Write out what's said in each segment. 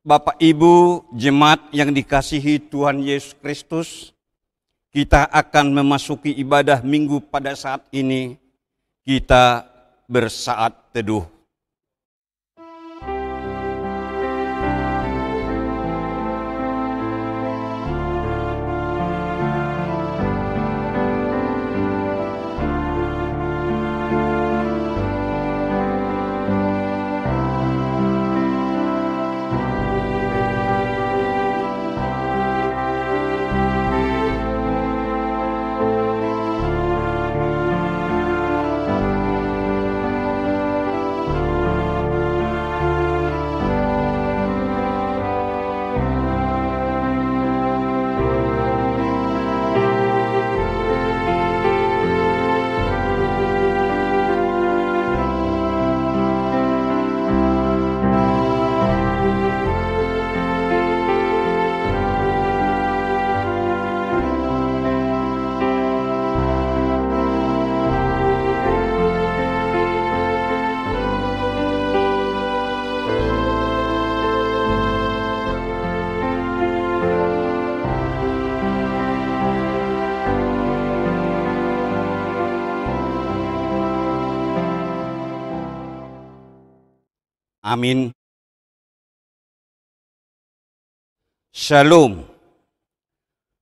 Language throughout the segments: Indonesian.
Bapak Ibu jemaat yang dikasihi Tuhan Yesus Kristus, kita akan memasuki ibadah minggu pada saat ini. Kita bersaat teduh. Amin. Shalom.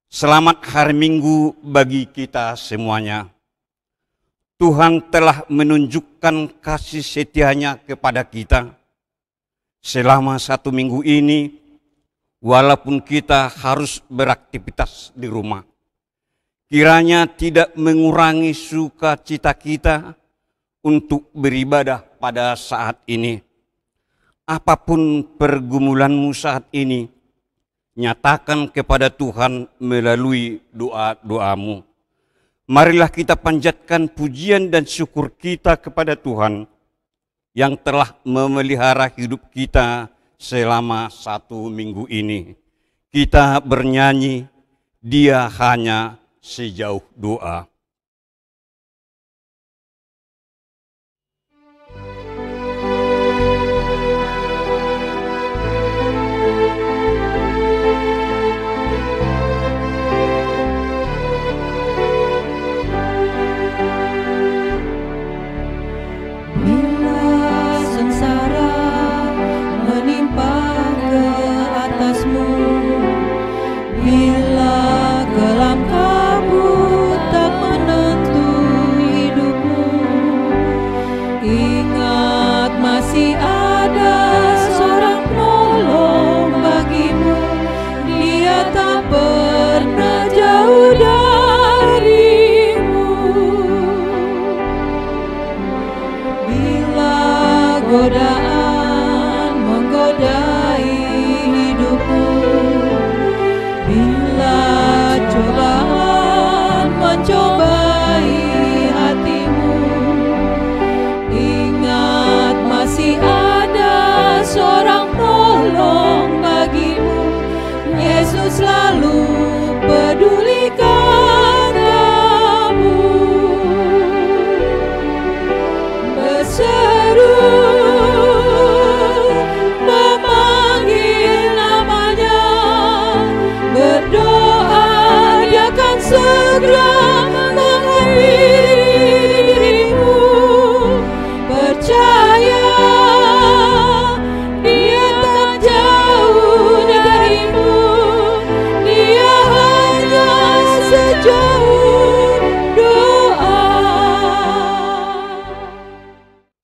Selamat hari Minggu bagi kita semuanya. Tuhan telah menunjukkan kasih setianya kepada kita selama 1 minggu ini, walaupun kita harus beraktivitas di rumah. Kiranya tidak mengurangi sukacita kita untuk beribadah pada saat ini. Apapun pergumulanmu saat ini, nyatakan kepada Tuhan melalui doa-doamu. Marilah kita panjatkan pujian dan syukur kita kepada Tuhan yang telah memelihara hidup kita selama 1 minggu ini. Kita bernyanyi, Dia hanya sejauh doa.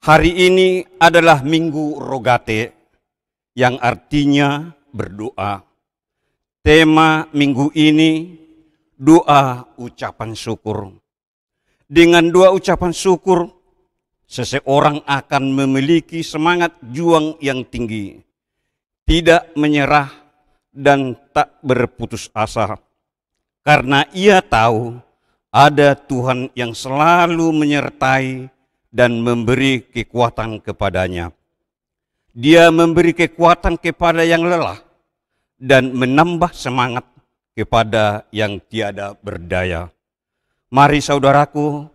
Hari ini adalah Minggu Rogate, yang artinya berdoa. Tema minggu ini, doa ucapan syukur. Dengan doa ucapan syukur, seseorang akan memiliki semangat juang yang tinggi, tidak menyerah dan tak berputus asa, karena ia tahu ada Tuhan yang selalu menyertai dan memberi kekuatan kepadanya. Dia memberi kekuatan kepada yang lelah dan menambah semangat kepada yang tiada berdaya. Mari saudaraku,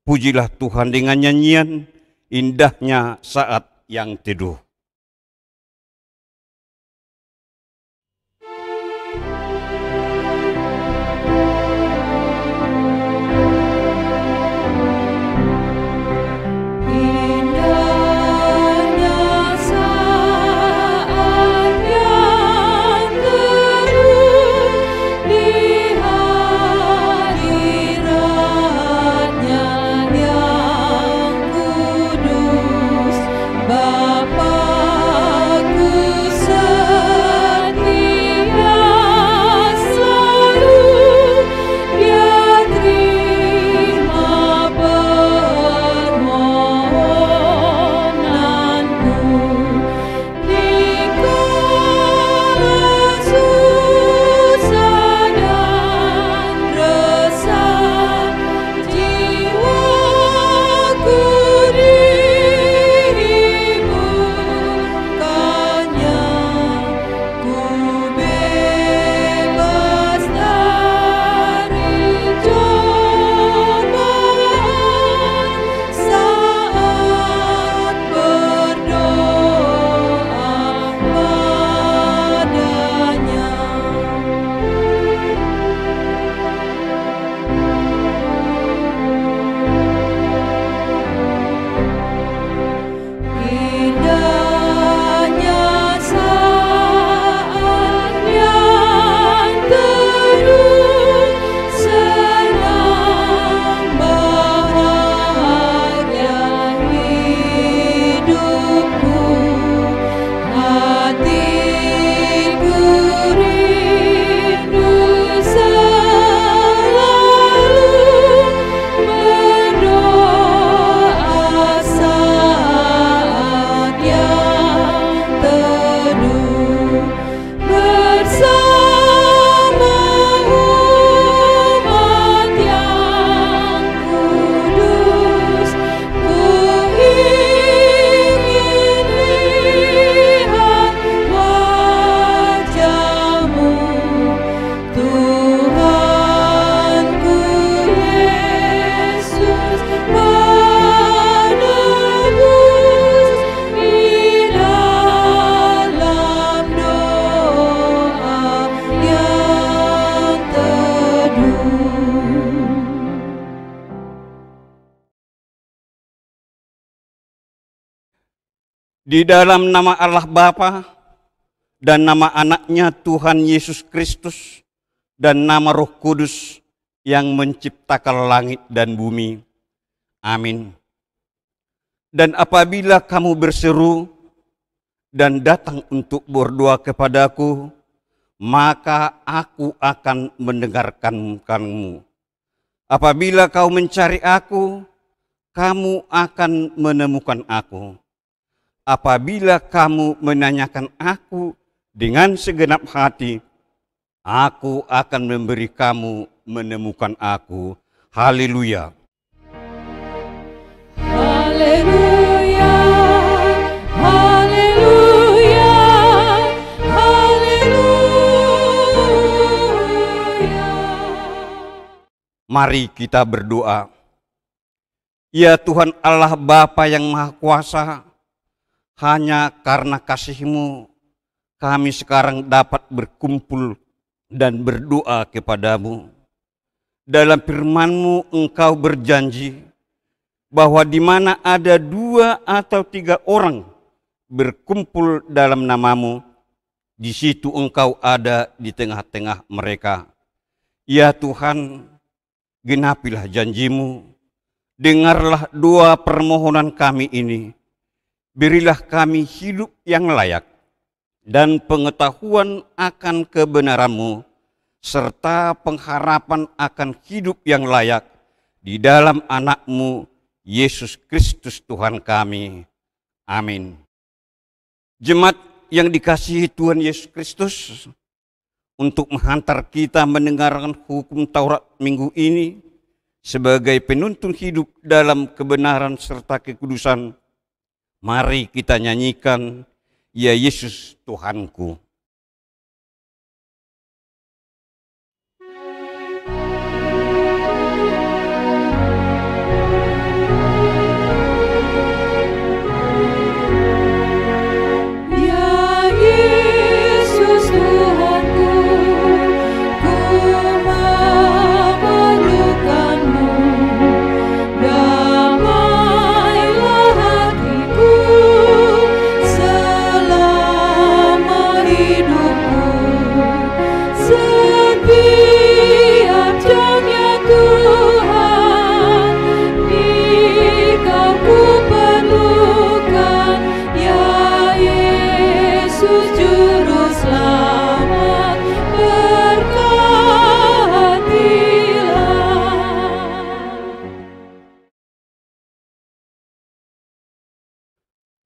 pujilah Tuhan dengan nyanyian indahnya saat yang teduh. Di dalam nama Allah Bapa dan nama anaknya Tuhan Yesus Kristus dan nama Roh Kudus yang menciptakan langit dan bumi. Amin. Dan apabila kamu berseru dan datang untuk berdoa kepadaku, maka aku akan mendengarkanmu. Apabila kau mencari aku, kamu akan menemukan aku. Apabila kamu menanyakan aku dengan segenap hati, aku akan memberi kamu menemukan aku. Haleluya. Haleluya. Haleluya. Haleluya. Mari kita berdoa. Ya Tuhan Allah Bapa yang Maha Kuasa, hanya karena kasih-Mu kami sekarang dapat berkumpul dan berdoa kepadamu. Dalam firman-Mu Engkau berjanji bahwa di mana ada 2 atau 3 orang berkumpul dalam nama-Mu, di situ Engkau ada di tengah-tengah mereka. Ya Tuhan, genapilah janji-Mu, dengarlah doa permohonan kami ini. Berilah kami hidup yang layak dan pengetahuan akan kebenaran-Mu, serta pengharapan akan hidup yang layak di dalam anak-Mu, Yesus Kristus Tuhan kami. Amin. Jemaat yang dikasihi Tuhan Yesus Kristus, untuk menghantar kita mendengarkan hukum Taurat minggu ini sebagai penuntun hidup dalam kebenaran serta kekudusan, mari kita nyanyikan Ya Yesus Tuhanku.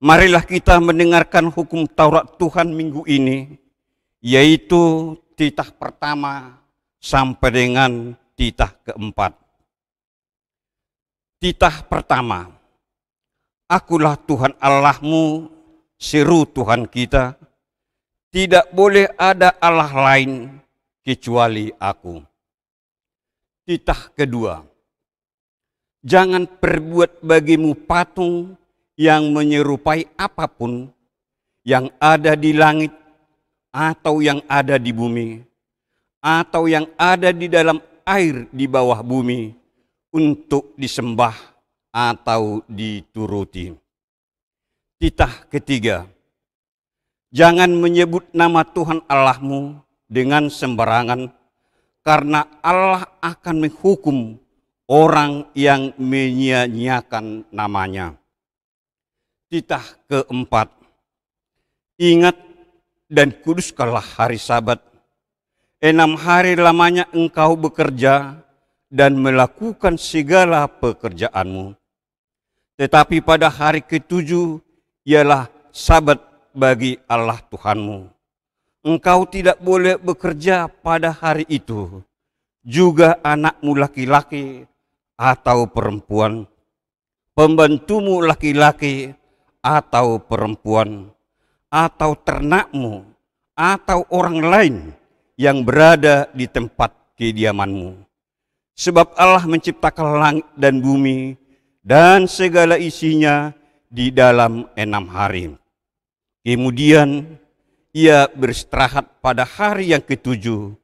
Marilah kita mendengarkan hukum Taurat Tuhan minggu ini, yaitu titah pertama sampai dengan titah keempat. Titah pertama, Akulah Tuhan Allahmu, seru Tuhan kita, tidak boleh ada Allah lain kecuali Aku. Titah kedua, jangan perbuat bagimu patung yang menyerupai apapun yang ada di langit atau yang ada di bumi atau yang ada di dalam air di bawah bumi untuk disembah atau dituruti. Titah ketiga, jangan menyebut nama Tuhan Allahmu dengan sembarangan, karena Allah akan menghukum orang yang menyia-nyiakan namanya. Titah keempat, ingat dan kuduskanlah hari Sabat. 6 hari lamanya engkau bekerja dan melakukan segala pekerjaanmu. Tetapi pada hari ke-7 ialah Sabat bagi Allah Tuhanmu. Engkau tidak boleh bekerja pada hari itu, juga anakmu laki-laki atau perempuan, pembantumu laki-laki atau perempuan, atau ternakmu, atau orang lain yang berada di tempat kediamanmu. Sebab Allah menciptakan langit dan bumi dan segala isinya di dalam 6 hari. Kemudian Ia beristirahat pada hari yang ke-7.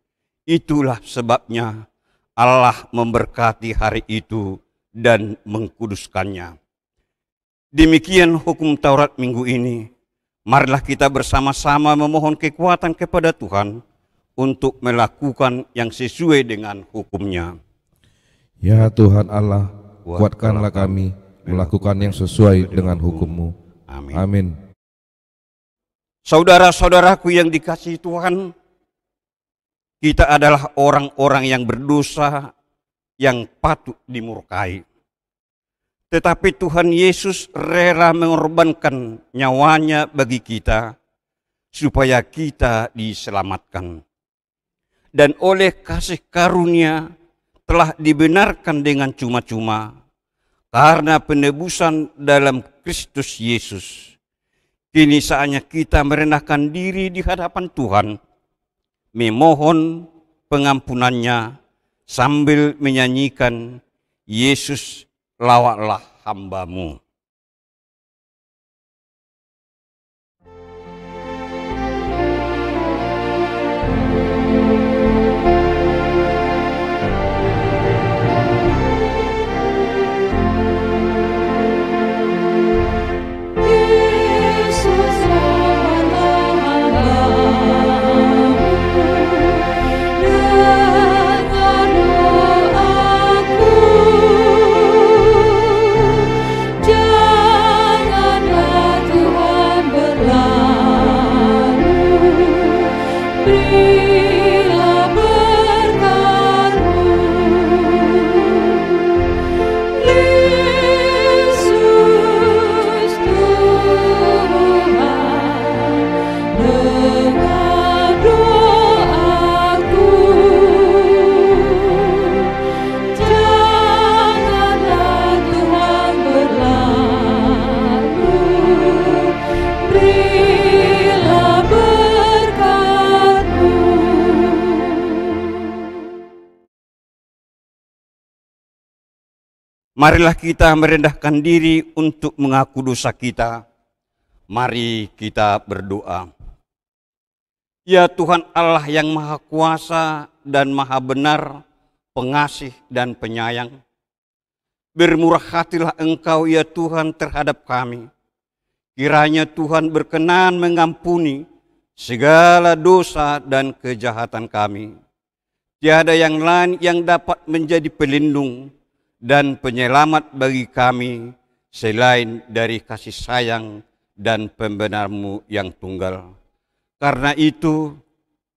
Itulah sebabnya Allah memberkati hari itu dan mengkuduskannya. Demikian hukum Taurat minggu ini. Marilah kita bersama-sama memohon kekuatan kepada Tuhan untuk melakukan yang sesuai dengan hukum-Nya. Ya Tuhan Allah, kuatkanlah kami melakukan yang sesuai dengan hukum-Mu. Amin. Amin. Saudara-saudaraku yang dikasihi Tuhan, kita adalah orang-orang yang berdosa yang patut dimurkai. Tetapi Tuhan Yesus rela mengorbankan nyawanya bagi kita supaya kita diselamatkan. Dan oleh kasih karunia telah dibenarkan dengan cuma-cuma karena penebusan dalam Kristus Yesus. Kini saatnya kita merendahkan diri di hadapan Tuhan, memohon pengampunannya sambil menyanyikan Yesus lawaklah hamba-Mu. Marilah kita merendahkan diri untuk mengaku dosa kita. Mari kita berdoa. Ya Tuhan Allah yang Maha Kuasa dan Maha Benar, pengasih dan penyayang, bermurah hatilah Engkau ya Tuhan terhadap kami. Kiranya Tuhan berkenan mengampuni segala dosa dan kejahatan kami. Tiada yang lain yang dapat menjadi pelindung dan penyelamat bagi kami selain dari kasih sayang dan pembenar-Mu yang tunggal. Karena itu,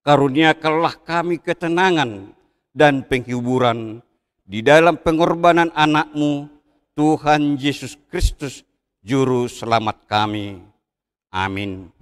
karuniakanlah kami ketenangan dan penghiburan di dalam pengorbanan anak-Mu, Tuhan Yesus Kristus, Juru Selamat kami. Amin.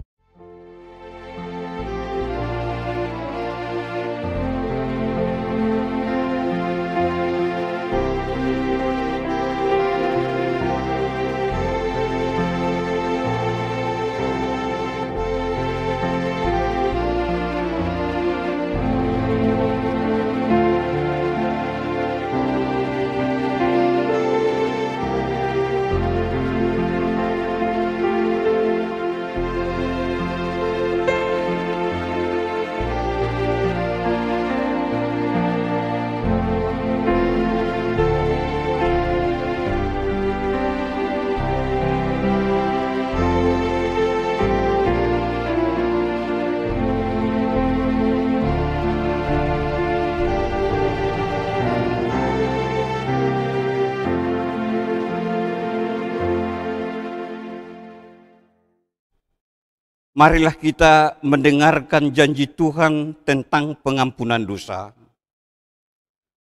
Marilah kita mendengarkan janji Tuhan tentang pengampunan dosa.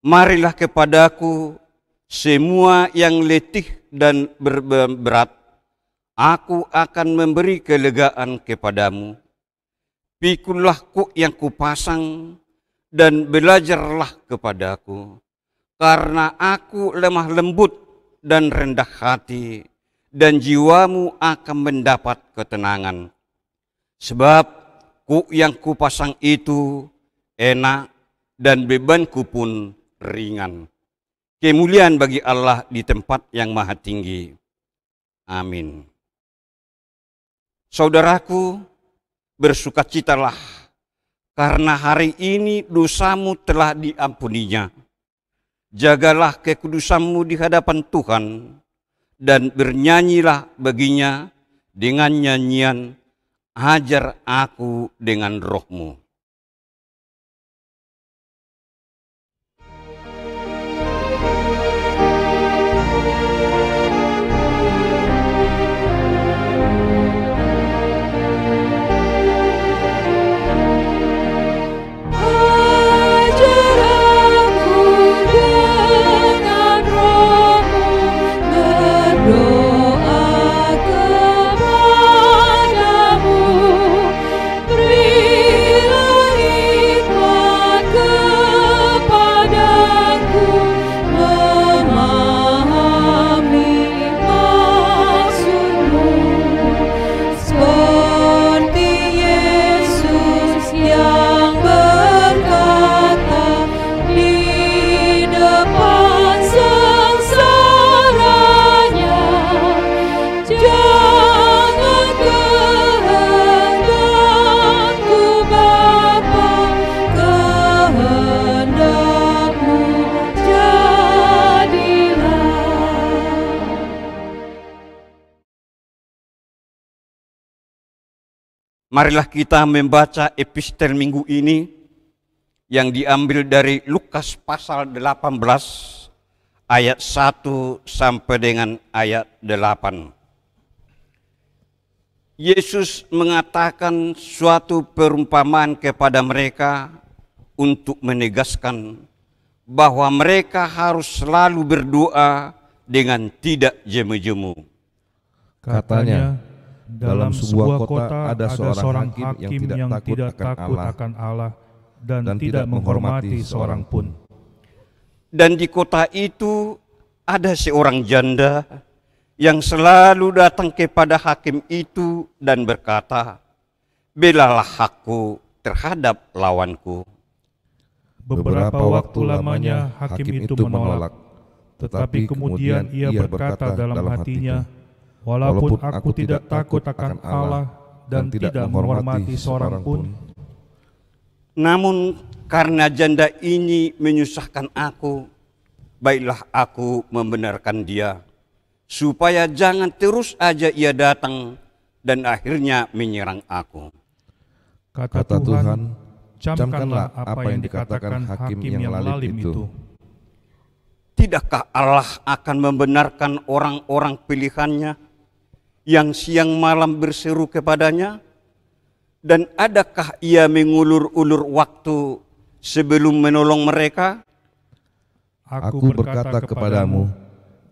Marilah kepadaku semua yang letih dan berat, aku akan memberi kelegaan kepadamu. Pikulah kuk yang kupasang dan belajarlah kepadaku, karena aku lemah lembut dan rendah hati, dan jiwamu akan mendapat ketenangan. Sebab kuk yang kupasang itu enak dan bebanku pun ringan. Kemuliaan bagi Allah di tempat yang maha tinggi. Amin. Saudaraku, bersukacitalah karena hari ini dosamu telah diampuninya. Jagalah kekudusanmu di hadapan Tuhan dan bernyanyilah baginya dengan nyanyian, ajar aku dengan roh-Mu. Marilah kita membaca epistel minggu ini yang diambil dari Lukas pasal 18 ayat 1 sampai dengan ayat 8. Yesus mengatakan suatu perumpamaan kepada mereka untuk menegaskan bahwa mereka harus selalu berdoa dengan tidak jemu-jemu. Katanya, dalam sebuah kota ada seorang hakim yang tidak takut akan Allah dan tidak menghormati seorang pun. Dan di kota itu ada seorang janda yang selalu datang kepada hakim itu dan berkata, "Belalah aku terhadap lawanku." Beberapa waktu lamanya hakim itu menolak, tetapi kemudian ia berkata dalam hatinya, "Walaupun aku tidak takut akan Allah dan tidak menghormati seorang pun, namun karena janda ini menyusahkan aku, baiklah aku membenarkan dia, supaya jangan terus aja ia datang dan akhirnya menyerang aku." Kata Tuhan, camkanlah apa yang dikatakan hakim yang lalim itu. Tidakkah Allah akan membenarkan orang-orang pilihannya yang siang malam berseru kepadanya? Dan adakah ia mengulur-ulur waktu sebelum menolong mereka? Aku berkata kepadamu,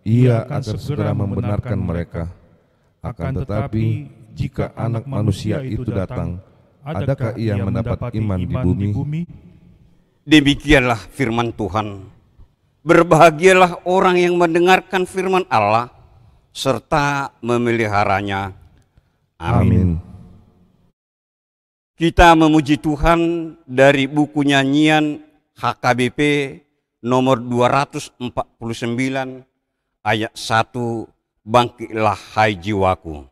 ia akan segera membenarkan mereka. Akan tetapi, jika Anak Manusia itu datang, adakah ia mendapat iman di bumi? Demikianlah firman Tuhan. Berbahagialah orang yang mendengarkan firman Allah serta memeliharanya. Amin. Kita memuji Tuhan dari buku nyanyian HKBP nomor 249 ayat 1, "Bangkitlah hai jiwaku."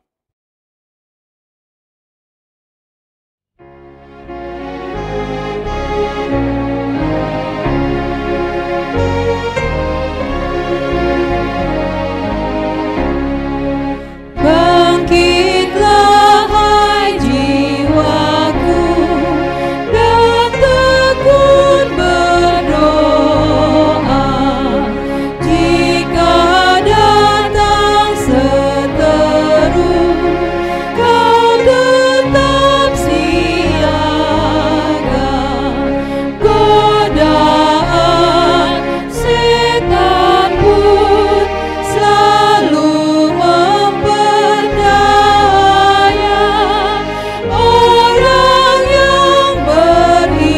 Bangkitlah hai jiwaku dan tekun berdoa, jika datang seteru kau tetap siaga. Godaan setan pun selalu memperdaya orang yang beriman.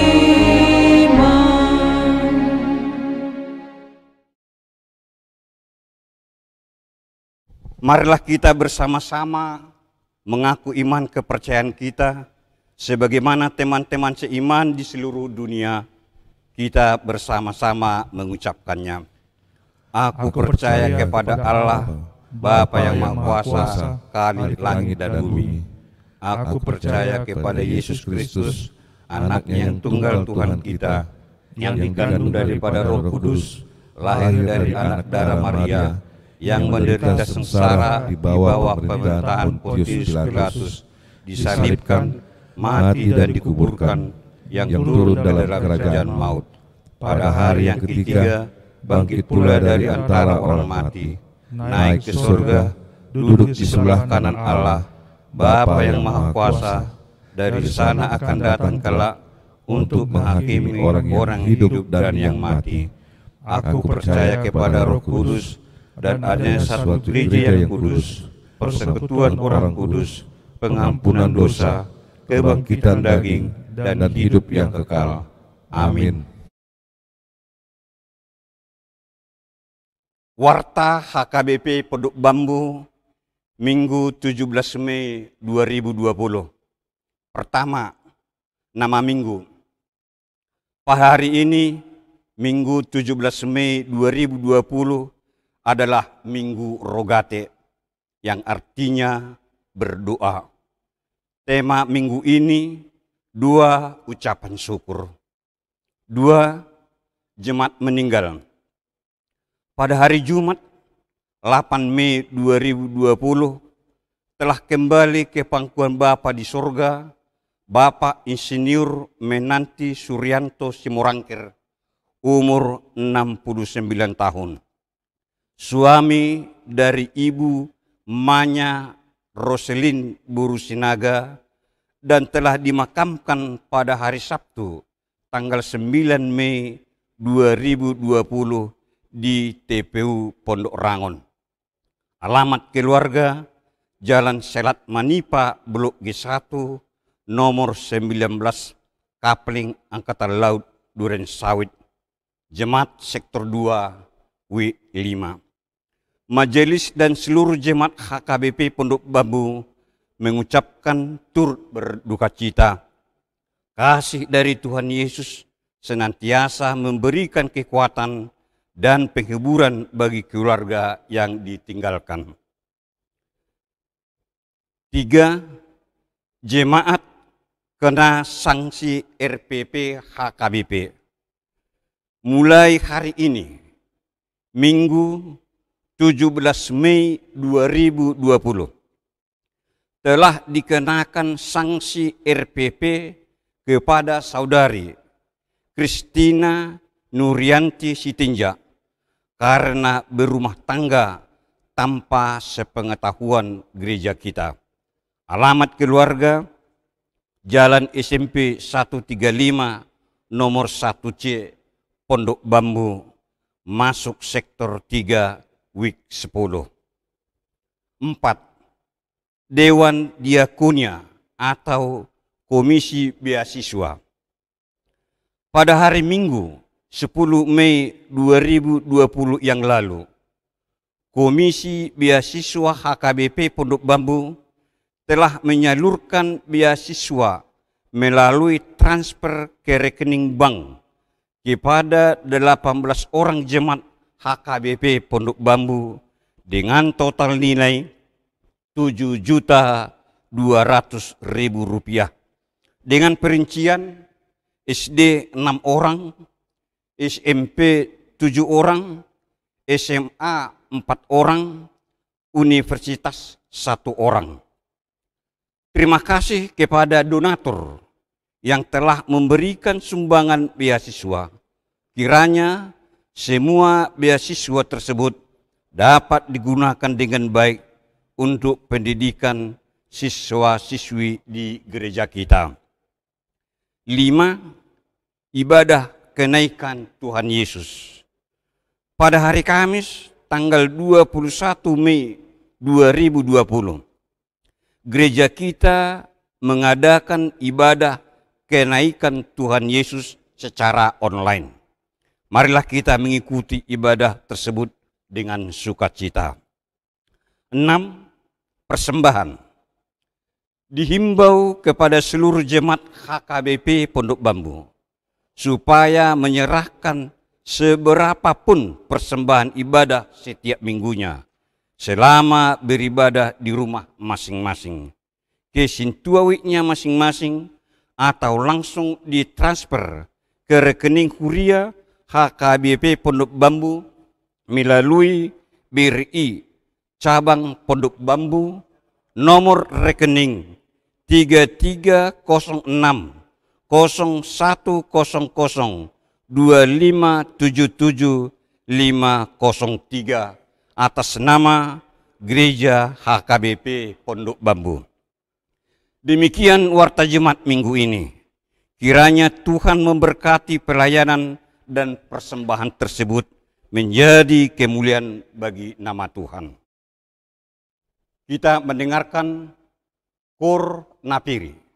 Marilah kita bersama-sama mengaku iman kepercayaan kita sebagaimana teman-teman seiman di seluruh dunia. Kita bersama-sama mengucapkannya. Aku percaya kepada Allah, Bapa yang Maha Kuasa, Khalik langit dan bumi. Aku percaya kepada Yesus Kristus, Anaknya yang tunggal Tuhan kita, yang dikandung daripada Roh Kudus, lahir dari anak darah Maria, yang menderita sengsara di bawah pemerintahan Pontius Pilatus, disalibkan, mati dan dikuburkan, yang turun dalam kerajaan maut. Pada hari yang ketiga, bangkit pula dari antara orang mati, naik ke surga, duduk di sebelah kanan Allah, Bapa yang Maha Kuasa. Dari sana akan datang kelak untuk menghakimi orang hidup dan yang mati. Aku percaya kepada Roh Kudus, dan adanya satu gereja yang kudus, persekutuan orang kudus, pengampunan dosa, kebangkitan daging, dan hidup yang kekal. Amin. Warta HKBP Pondok Bambu, Minggu 17 Mei 2020. Pertama, nama minggu. Pada hari ini, Minggu 17 Mei 2020, adalah Minggu Rogate, yang artinya berdoa. Tema minggu ini, 2 ucapan syukur. 2 jemaat meninggal. Pada hari Jumat, 8 Mei 2020, telah kembali ke pangkuan Bapa di sorga, Bapak Insinyur Menanti Suryanto Simorangkir, umur 69 tahun. Suami dari Ibu Manya Roselin Burusinaga, dan telah dimakamkan pada hari Sabtu, tanggal 9 Mei 2020 di TPU Pondok Rangon. Alamat keluarga, Jalan Selat Manipa, Blok G1, nomor 19, Kapling Angkatan Laut Duren Sawit, Jemaat Sektor 2, W5. Majelis dan seluruh jemaat HKBP Pondok Bambu mengucapkan turut berduka cita. Kasih dari Tuhan Yesus senantiasa memberikan kekuatan dan penghiburan bagi keluarga yang ditinggalkan. 3. Jemaat kena sanksi RPP HKBP. Mulai hari ini, Minggu 17 Mei 2020, telah dikenakan sanksi RPP kepada saudari Kristina Nurianti Sitinja karena berumah tangga tanpa sepengetahuan gereja kita. Alamat keluarga, Jalan SMP 135 nomor 1C, Pondok Bambu, masuk sektor 3, Wik 10. 4. Dewan Diakonia atau Komisi Beasiswa. Pada hari Minggu 10 Mei 2020 yang lalu, Komisi Beasiswa HKBP Pondok Bambu telah menyalurkan beasiswa melalui transfer ke rekening bank kepada 18 orang jemaat HKBP Pondok Bambu dengan total nilai Rp7.200.000 dengan perincian SD 6 orang, SMP 7 orang, SMA 4 orang, Universitas 1 orang. Terima kasih kepada donatur yang telah memberikan sumbangan beasiswa. Kiranya semua beasiswa tersebut dapat digunakan dengan baik untuk pendidikan siswa-siswi di gereja kita. 5. Ibadah kenaikan Tuhan Yesus. Pada hari Kamis, tanggal 21 Mei 2020, gereja kita mengadakan ibadah kenaikan Tuhan Yesus secara online. Marilah kita mengikuti ibadah tersebut dengan sukacita. 6. Persembahan. Dihimbau kepada seluruh jemaat HKBP Pondok Bambu supaya menyerahkan seberapapun persembahan ibadah setiap minggunya selama beribadah di rumah masing-masing, ke sintuawiknya masing-masing, atau langsung ditransfer ke rekening kuria HKBP Pondok Bambu melalui BRI Cabang Pondok Bambu, nomor rekening 3306 0100 2577 503 atas nama Gereja HKBP Pondok Bambu. Demikian warta Jemaat minggu ini. Kiranya Tuhan memberkati pelayanan dan persembahan tersebut menjadi kemuliaan bagi nama Tuhan. Kita mendengarkan Kor Napiri.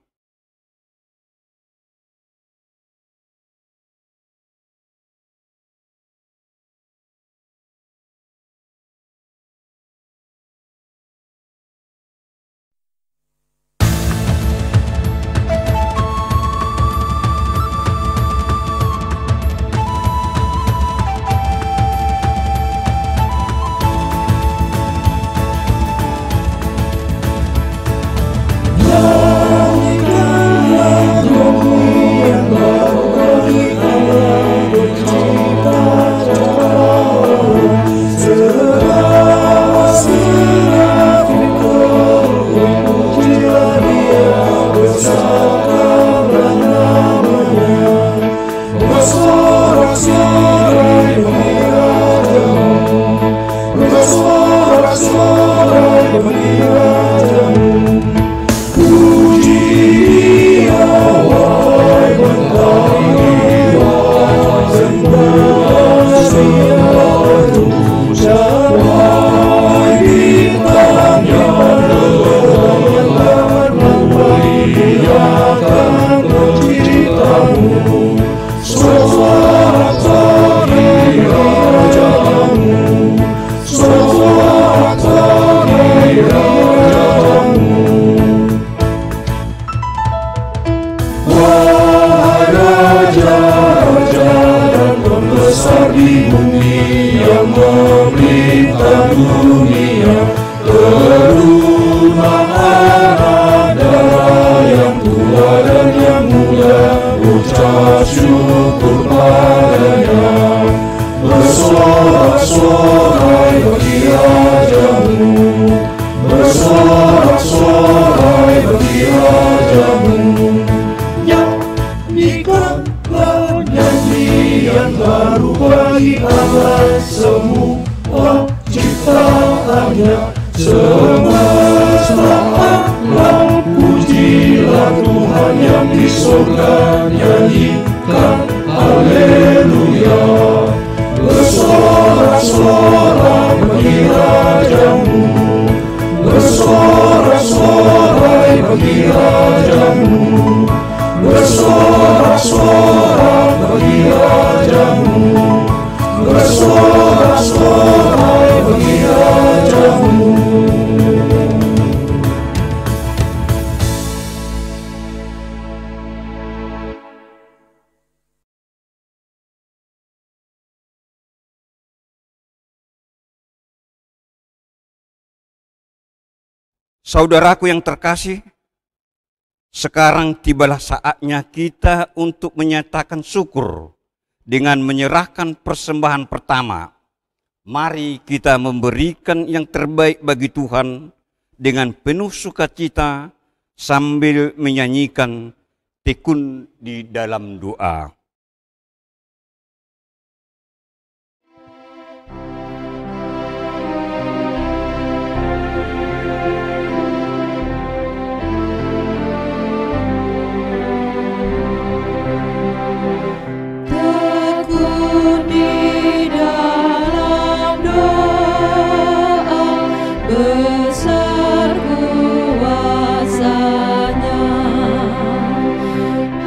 Saudaraku yang terkasih, sekarang tibalah saatnya kita untuk menyatakan syukur dengan menyerahkan persembahan pertama. Mari kita memberikan yang terbaik bagi Tuhan dengan penuh sukacita sambil menyanyikan tekun di dalam doa.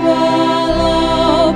Walau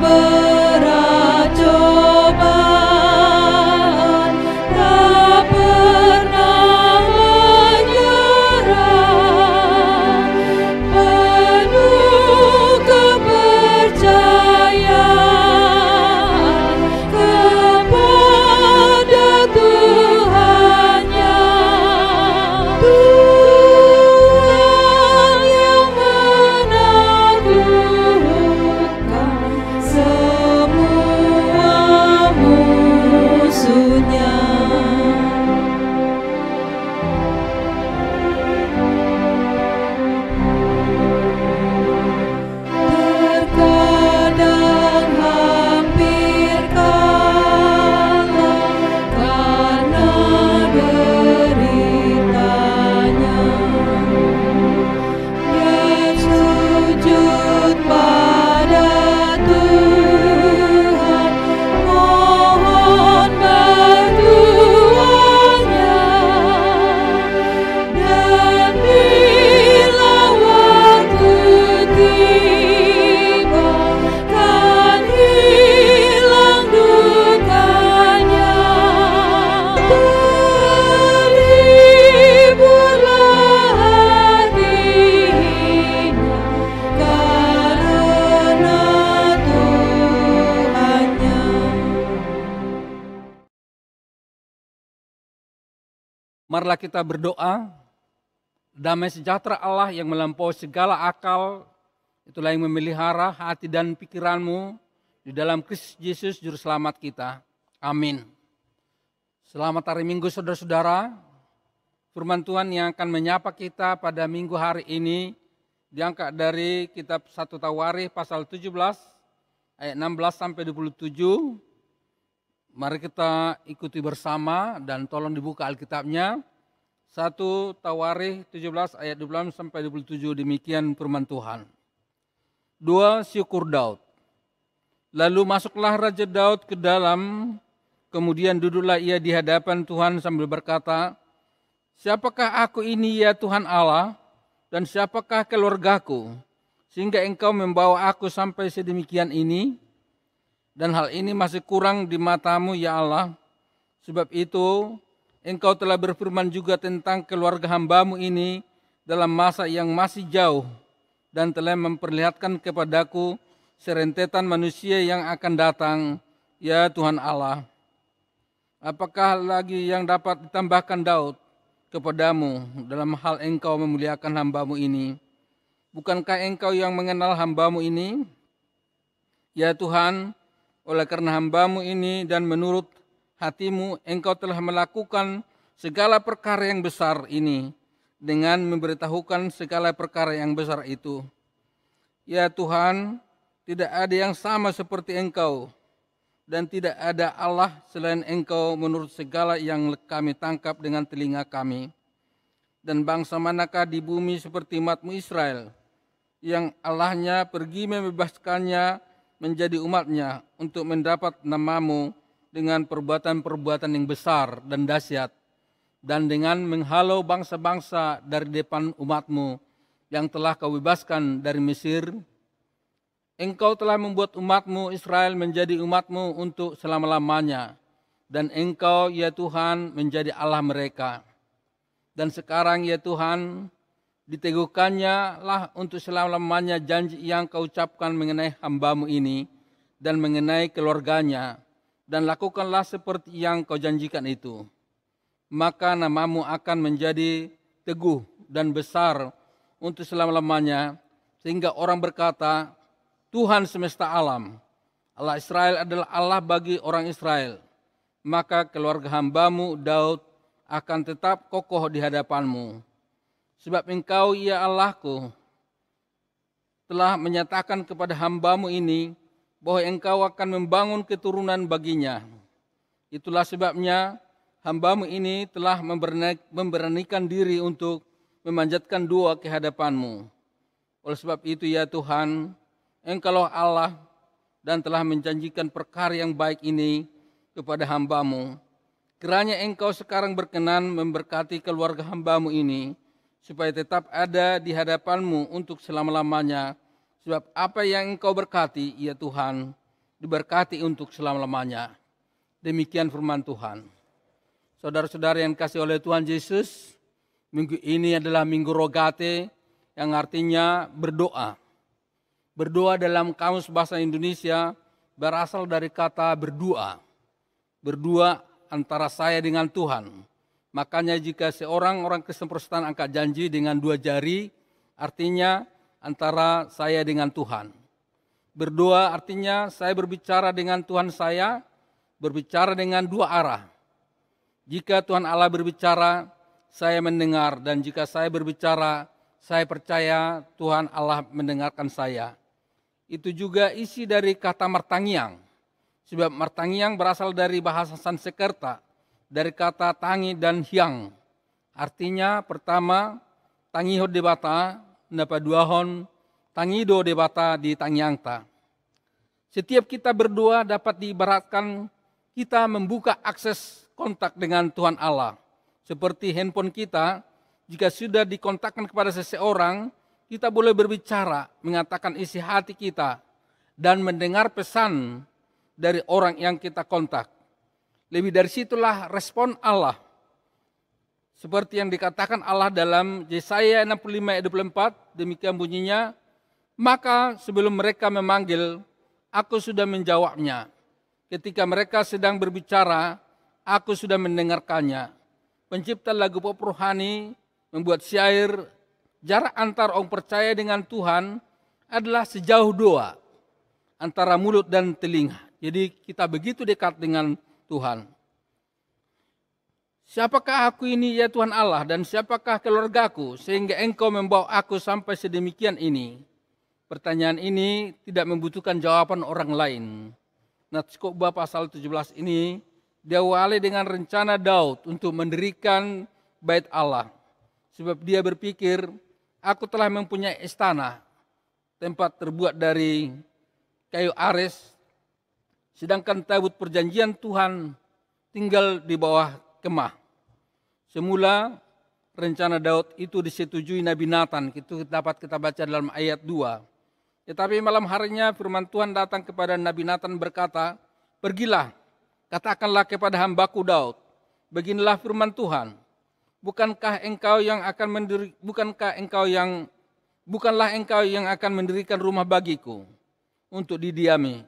Marilah kita berdoa, damai sejahtera Allah yang melampaui segala akal, itulah yang memelihara hati dan pikiranmu di dalam Kristus Yesus Juru Selamat kita. Amin. Selamat hari Minggu saudara-saudara. Firman Tuhan yang akan menyapa kita pada minggu hari ini diangkat dari kitab 1 Tawarikh pasal 17 ayat 16 sampai 27. Mari kita ikuti bersama dan tolong dibuka Alkitabnya. 1 Tawarikh 17 ayat 26 sampai 27, demikian firman Tuhan. 2. Syukur Daud. Lalu masuklah Raja Daud ke dalam, kemudian duduklah ia di hadapan Tuhan sambil berkata, "Siapakah aku ini ya Tuhan Allah, dan siapakah keluargaku, sehingga engkau membawa aku sampai sedemikian ini? Dan hal ini masih kurang di matamu ya Allah. Sebab itu engkau telah berfirman juga tentang keluarga hambamu ini dalam masa yang masih jauh, dan telah memperlihatkan kepadaku serentetan manusia yang akan datang, ya Tuhan Allah. Apakah lagi yang dapat ditambahkan Daud kepadamu dalam hal engkau memuliakan hambamu ini? Bukankah engkau yang mengenal hambamu ini, ya Tuhan? Oleh karena hambamu ini dan menurut hatimu, engkau telah melakukan segala perkara yang besar ini dengan memberitahukan segala perkara yang besar itu. Ya Tuhan, tidak ada yang sama seperti engkau, dan tidak ada Allah selain engkau menurut segala yang kami tangkap dengan telinga kami. Dan bangsa manakah di bumi seperti umatmu Israel, yang Allahnya pergi membebaskannya menjadi umatnya untuk mendapat namamu dengan perbuatan-perbuatan yang besar dan dahsyat, dan dengan menghalau bangsa-bangsa dari depan umatmu yang telah kau bebaskan dari Mesir. Engkau telah membuat umatmu Israel menjadi umatmu untuk selama-lamanya, dan engkau ya Tuhan menjadi Allah mereka. Dan sekarang ya Tuhan, diteguhkannya lah untuk selama-lamanya janji yang kau ucapkan mengenai hambamu ini dan mengenai keluarganya, dan lakukanlah seperti yang kau janjikan itu. Maka namamu akan menjadi teguh dan besar untuk selama-lamanya, sehingga orang berkata, Tuhan semesta alam, Allah Israel adalah Allah bagi orang Israel. Maka keluarga hambamu Daud akan tetap kokoh di hadapanmu. Sebab engkau ya Allahku telah menyatakan kepada hambamu ini bahwa engkau akan membangun keturunan baginya. Itulah sebabnya hambamu ini telah memberanikan diri untuk memanjatkan doa ke hadapanmu. Oleh sebab itu ya Tuhan, engkaulah Allah dan telah menjanjikan perkara yang baik ini kepada hambamu. Kiranya engkau sekarang berkenan memberkati keluarga hambamu ini, supaya tetap ada di hadapanmu untuk selama-lamanya. Sebab apa yang engkau berkati, ya Tuhan, diberkati untuk selama-lamanya. Demikian firman Tuhan. Saudara-saudara yang dikasihi oleh Tuhan Yesus, minggu ini adalah Minggu Rogate, yang artinya berdoa. Berdoa dalam kamus bahasa Indonesia berasal dari kata berdua. Berdua antara saya dengan Tuhan. Makanya jika seorang orang Kristen Protestan angkat janji dengan dua jari, artinya antara saya dengan Tuhan. Berdoa artinya saya berbicara dengan Tuhan saya, berbicara dengan dua arah. Jika Tuhan Allah berbicara, saya mendengar, dan jika saya berbicara, saya percaya Tuhan Allah mendengarkan saya. Itu juga isi dari kata martangiang. Sebab martangiang berasal dari bahasa Sanskerta, dari kata tangi dan hiang. Artinya pertama, tangiho debata, napa duahon, tangido debata di tangiangta. Setiap kita berdoa dapat diibaratkan kita membuka akses kontak dengan Tuhan Allah. Seperti handphone kita, jika sudah dikontakkan kepada seseorang, kita boleh berbicara, mengatakan isi hati kita, dan mendengar pesan dari orang yang kita kontak. Lebih dari situlah respon Allah. Seperti yang dikatakan Allah dalam Yesaya 65 ayat 24, demikian bunyinya, maka sebelum mereka memanggil, aku sudah menjawabnya. Ketika mereka sedang berbicara, aku sudah mendengarkannya. pencipta lagu pop rohani, membuat syair, jarak antar orang percaya dengan Tuhan adalah sejauh doa antara mulut dan telinga. Jadi kita begitu dekat dengan Tuhan. Siapakah aku ini ya Tuhan Allah, dan siapakah keluargaku sehingga Engkau membawa aku sampai sedemikian ini? Pertanyaan ini tidak membutuhkan jawaban orang lain. Nats Khotbah pasal 17 ini diawali dengan rencana Daud untuk mendirikan bait Allah. Sebab dia berpikir, aku telah mempunyai istana, tempat terbuat dari kayu ares, sedangkan tabut perjanjian Tuhan tinggal di bawah kemah. Semula rencana Daud itu disetujui Nabi Nathan, itu dapat kita baca dalam ayat 2. Tetapi malam harinya firman Tuhan datang kepada Nabi Nathan berkata, pergilah, katakanlah kepada hambaku Daud, beginilah firman Tuhan, bukanlah engkau yang akan mendirikan rumah bagiku untuk didiami.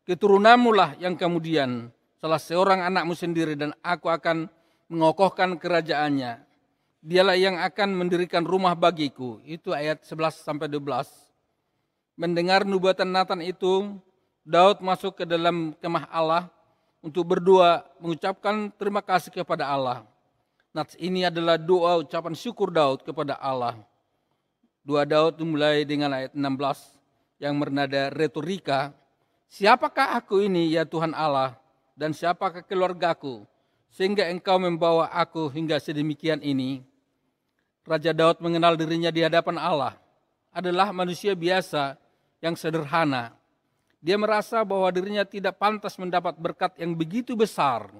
Keturunanmu lah yang kemudian salah seorang anakmu sendiri, dan aku akan mengokohkan kerajaannya. Dialah yang akan mendirikan rumah bagiku. Itu ayat 11-12. Mendengar nubuatan Nathan itu, Daud masuk ke dalam kemah Allah untuk berdoa, mengucapkan terima kasih kepada Allah. Nats ini adalah doa ucapan syukur Daud kepada Allah. Doa Daud dimulai dengan ayat 16 yang bernada retorika. Siapakah aku ini ya Tuhan Allah, dan siapakah keluargaku sehingga engkau membawa aku hingga sedemikian ini? Raja Daud mengenal dirinya di hadapan Allah adalah manusia biasa yang sederhana. Dia merasa bahwa dirinya tidak pantas mendapat berkat yang begitu besar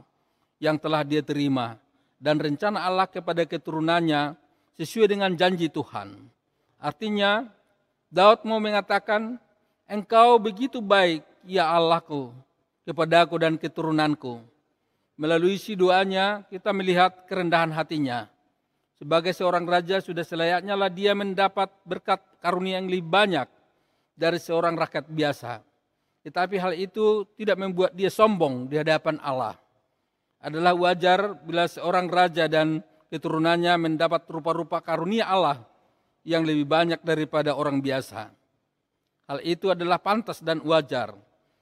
yang telah dia terima, dan rencana Allah kepada keturunannya sesuai dengan janji Tuhan. Artinya, Daud mau mengatakan, engkau begitu baik ya Allahku kepadaku dan keturunanku. Melalui isi doanya kita melihat kerendahan hatinya. Sebagai seorang raja sudah selayaknya lah dia mendapat berkat karunia yang lebih banyak dari seorang rakyat biasa. Tetapi hal itu tidak membuat dia sombong di hadapan Allah. Adalah wajar bila seorang raja dan keturunannya mendapat rupa-rupa karunia Allah yang lebih banyak daripada orang biasa. Hal itu adalah pantas dan wajar.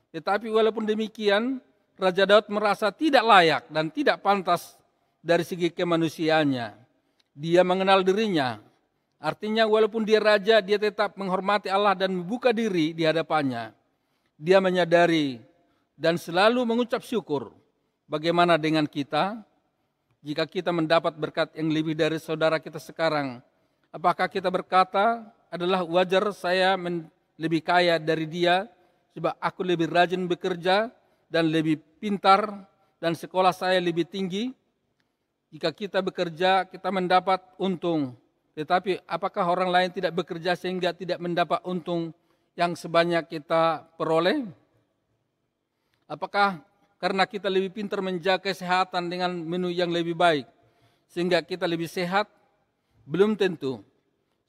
Tetapi walaupun demikian, Raja Daud merasa tidak layak dan tidak pantas dari segi kemanusiaannya. Dia mengenal dirinya. Artinya walaupun dia raja, dia tetap menghormati Allah dan membuka diri di hadapannya. Dia menyadari dan selalu mengucap syukur. Bagaimana dengan kita? Jika kita mendapat berkat yang lebih dari saudara kita sekarang, apakah kita berkata, adalah wajar saya lebih kaya dari dia, sebab aku lebih rajin bekerja dan lebih pintar, dan sekolah saya lebih tinggi? Jika kita bekerja, kita mendapat untung. Tetapi apakah orang lain tidak bekerja sehingga tidak mendapat untung yang sebanyak kita peroleh? Apakah karena kita lebih pintar menjaga kesehatan dengan menu yang lebih baik sehingga kita lebih sehat? Belum tentu.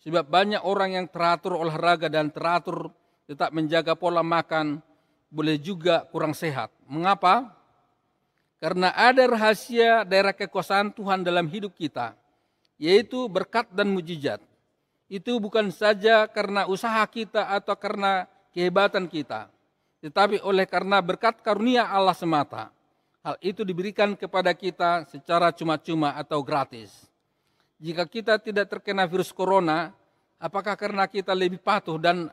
Sebab banyak orang yang teratur olahraga dan teratur tetap menjaga pola makan boleh juga kurang sehat. Mengapa? Karena ada rahasia daerah kekuasaan Tuhan dalam hidup kita, yaitu berkat dan mujizat. Itu bukan saja karena usaha kita atau karena kehebatan kita, tetapi oleh karena berkat karunia Allah semata. Hal itu diberikan kepada kita secara cuma-cuma atau gratis. Jika kita tidak terkena virus corona, apakah karena kita lebih patuh dan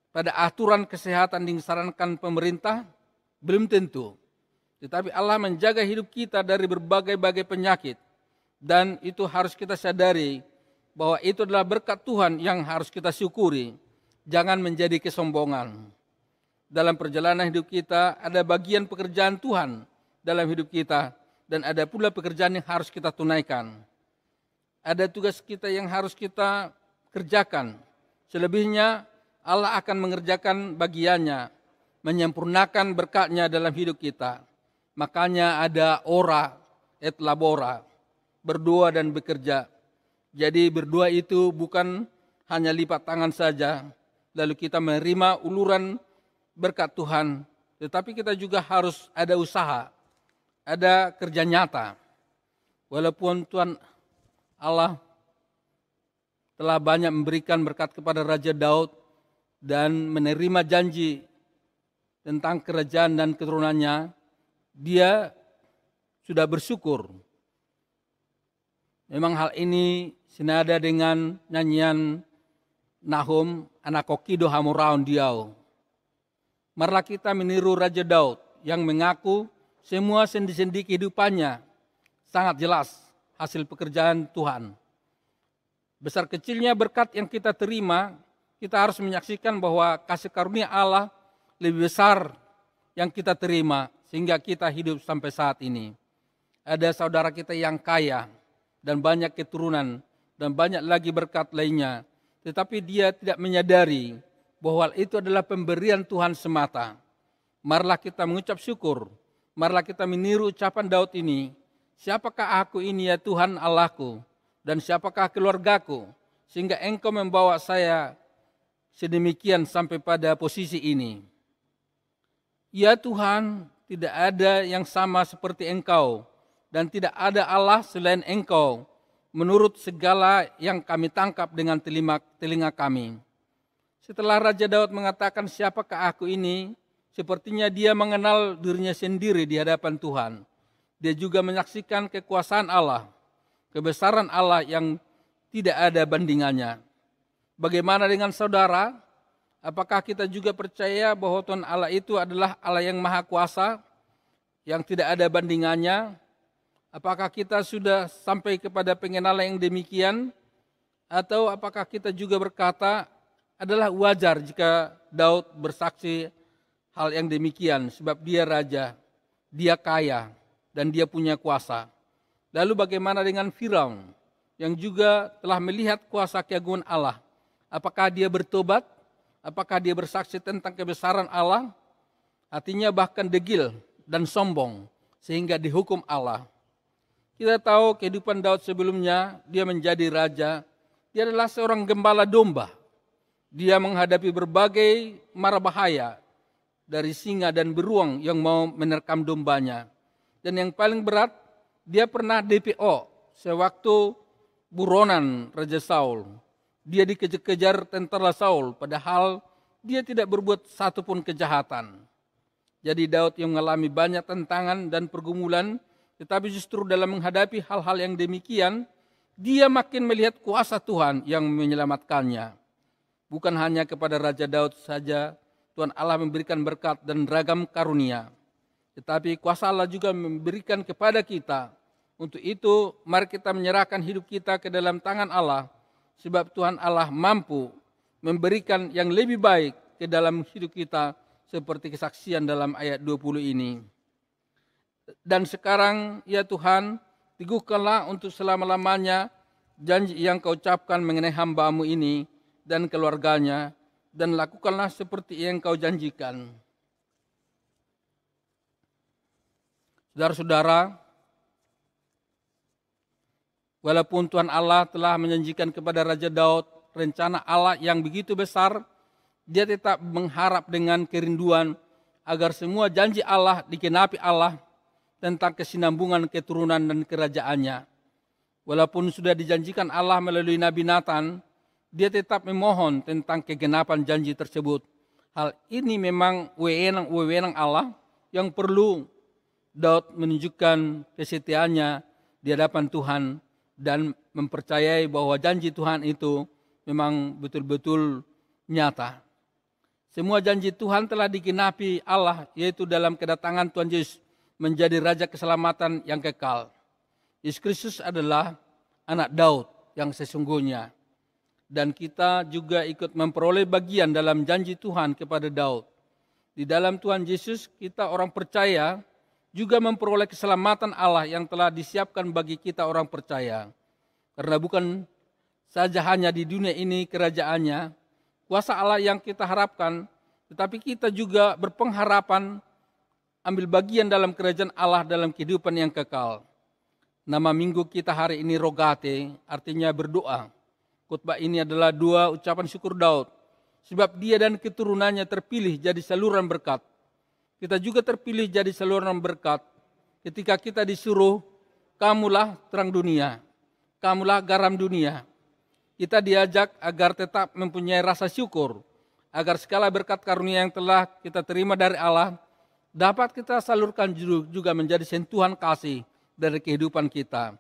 pada aturan kesehatan yang disarankan pemerintah? Belum tentu. Tetapi Allah menjaga hidup kita dari berbagai-bagai penyakit. Dan itu harus kita sadari bahwa itu adalah berkat Tuhan yang harus kita syukuri. Jangan menjadi kesombongan. Dalam perjalanan hidup kita ada bagian pekerjaan Tuhan dalam hidup kita. Dan ada pula pekerjaan yang harus kita tunaikan. Ada tugas kita yang harus kita kerjakan. Selebihnya Allah akan mengerjakan bagiannya, menyempurnakan berkatnya dalam hidup kita. Makanya ada ora et labora, berdoa dan bekerja. Jadi berdoa itu bukan hanya lipat tangan saja, lalu kita menerima uluran berkat Tuhan. Tetapi kita juga harus ada usaha, ada kerja nyata. walaupun Tuhan Allah telah banyak memberikan berkat kepada Raja Daud dan menerima janji tentang kerajaan dan keturunannya, dia sudah bersyukur. Memang hal ini senada dengan nyanyian Nahum, anak kokido hamuraun diau. Marilah kita meniru Raja Daud yang mengaku semua sendi-sendi kehidupannya sangat jelas hasil pekerjaan Tuhan. Besar kecilnya berkat yang kita terima, kita harus menyaksikan bahwa kasih karunia Allah lebih besar yang kita terima sehingga kita hidup sampai saat ini. Ada saudara kita yang kaya dan banyak keturunan dan banyak lagi berkat lainnya, tetapi dia tidak menyadari bahwa itu adalah pemberian Tuhan semata. Marilah kita mengucap syukur, marilah kita meniru ucapan Daud ini, siapakah aku ini ya Tuhan Allahku, dan siapakah keluargaku, sehingga Engkau membawa saya sedemikian sampai pada posisi ini. Ya Tuhan, tidak ada yang sama seperti Engkau, dan tidak ada Allah selain Engkau, menurut segala yang kami tangkap dengan telinga kami. Setelah Raja Daud mengatakan siapakah aku ini, sepertinya dia mengenal dirinya sendiri di hadapan Tuhan. Dia juga menyaksikan kekuasaan Allah, kebesaran Allah yang tidak ada bandingannya. Bagaimana dengan saudara? Apakah kita juga percaya bahwa Tuhan Allah itu adalah Allah yang maha kuasa, yang tidak ada bandingannya? Apakah kita sudah sampai kepada pengenalan yang demikian? Atau apakah kita juga berkata, adalah wajar jika Daud bersaksi hal yang demikian, sebab dia raja, dia kaya, dan dia punya kuasa. Lalu bagaimana dengan Firaun yang juga telah melihat kuasa keagungan Allah? Apakah dia bertobat? Apakah dia bersaksi tentang kebesaran Allah? Hatinya bahkan degil dan sombong sehingga dihukum Allah. Kita tahu kehidupan Daud sebelumnya, dia menjadi raja. Dia adalah seorang gembala domba. Dia menghadapi berbagai mara bahaya dari singa dan beruang yang mau menerkam dombanya. Dan yang paling berat, dia pernah DPO sewaktu buronan Raja Saul. Dia dikejar-kejar tentara Saul, padahal dia tidak berbuat satu pun kejahatan. Jadi Daud yang mengalami banyak tantangan dan pergumulan, tetapi justru dalam menghadapi hal-hal yang demikian, dia makin melihat kuasa Tuhan yang menyelamatkannya. Bukan hanya kepada Raja Daud saja, Tuhan Allah memberikan berkat dan ragam karunia. Tetapi kuasa Allah juga memberikan kepada kita. Untuk itu, mari kita menyerahkan hidup kita ke dalam tangan Allah, sebab Tuhan Allah mampu memberikan yang lebih baik ke dalam hidup kita, seperti kesaksian dalam ayat 20 ini. Dan sekarang, ya Tuhan, teguhkanlah untuk selama-lamanya janji yang Kau ucapkan mengenai hamba-Mu ini dan keluarganya, dan lakukanlah seperti yang Kau janjikan. Saudara-saudara, walaupun Tuhan Allah telah menjanjikan kepada Raja Daud rencana Allah yang begitu besar, dia tetap mengharap dengan kerinduan agar semua janji Allah dikenapi Allah tentang kesinambungan keturunan dan kerajaannya. Walaupun sudah dijanjikan Allah melalui Nabi Nathan, dia tetap memohon tentang kegenapan janji tersebut. Hal ini memang wewenang Allah yang perlu Daud menunjukkan kesetiaannya di hadapan Tuhan dan mempercayai bahwa janji Tuhan itu memang betul-betul nyata. Semua janji Tuhan telah digenapi Allah, yaitu dalam kedatangan Tuhan Yesus menjadi Raja keselamatan yang kekal. Yesus Kristus adalah anak Daud yang sesungguhnya. Dan kita juga ikut memperoleh bagian dalam janji Tuhan kepada Daud. Di dalam Tuhan Yesus kita orang percaya juga memperoleh keselamatan Allah yang telah disiapkan bagi kita orang percaya. Karena bukan saja hanya di dunia ini kerajaannya, kuasa Allah yang kita harapkan, tetapi kita juga berpengharapan ambil bagian dalam kerajaan Allah dalam kehidupan yang kekal. Nama minggu kita hari ini Rogate, artinya berdoa. Khotbah ini adalah dua ucapan syukur Daud, sebab dia dan keturunannya terpilih jadi saluran berkat. Kita juga terpilih jadi saluran berkat ketika kita disuruh kamulah terang dunia, kamulah garam dunia. Kita diajak agar tetap mempunyai rasa syukur, agar segala berkat karunia yang telah kita terima dari Allah dapat kita salurkan juga menjadi sentuhan kasih dari kehidupan kita.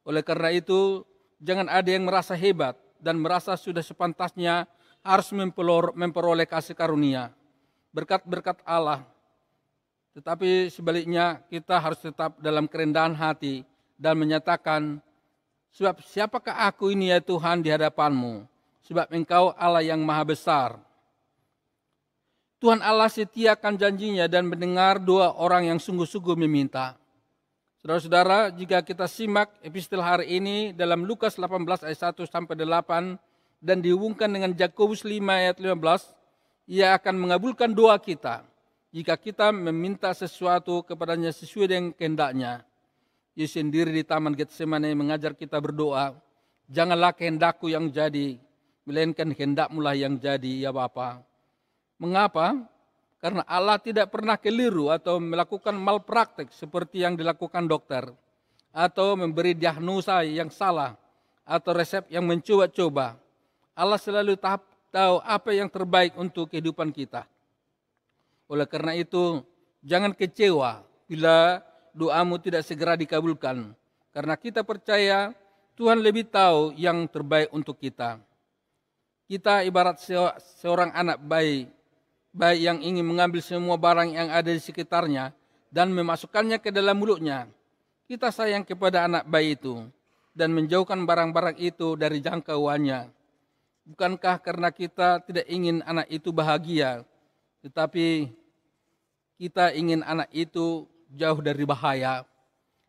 Oleh karena itu, jangan ada yang merasa hebat dan merasa sudah sepantasnya harus memperoleh kasih karunia, berkat-berkat Allah. Tetapi sebaliknya kita harus tetap dalam kerendahan hati dan menyatakan, sebab siapakah aku ini ya Tuhan di hadapan-Mu? Sebab Engkau Allah yang maha besar. Tuhan Allah setia akan janjinya dan mendengar doa orang yang sungguh-sungguh meminta. Saudara-saudara, jika kita simak epistel hari ini dalam Lukas 18 ayat 1 sampai 8 dan dihubungkan dengan Yakobus 5 ayat 15, Ia akan mengabulkan doa kita jika kita meminta sesuatu kepadanya sesuai dengan kehendaknya. Yesus sendiri di Taman Getsemani mengajar kita berdoa, janganlah kehendakku yang jadi, melainkan kehendak-Mu lah yang jadi, ya Bapa. Mengapa? Karena Allah tidak pernah keliru atau melakukan malpraktek seperti yang dilakukan dokter, atau memberi diagnosa yang salah, atau resep yang mencoba-coba. Allah selalu tahu apa yang terbaik untuk kehidupan kita. Oleh karena itu, jangan kecewa bila doamu tidak segera dikabulkan, karena kita percaya Tuhan lebih tahu yang terbaik untuk kita. Kita ibarat seorang anak bayi yang ingin mengambil semua barang yang ada di sekitarnya dan memasukkannya ke dalam mulutnya. Kita sayang kepada anak bayi itu dan menjauhkan barang-barang itu dari jangkauannya. Bukankah karena kita tidak ingin anak itu bahagia, tetapi kita ingin anak itu jauh dari bahaya.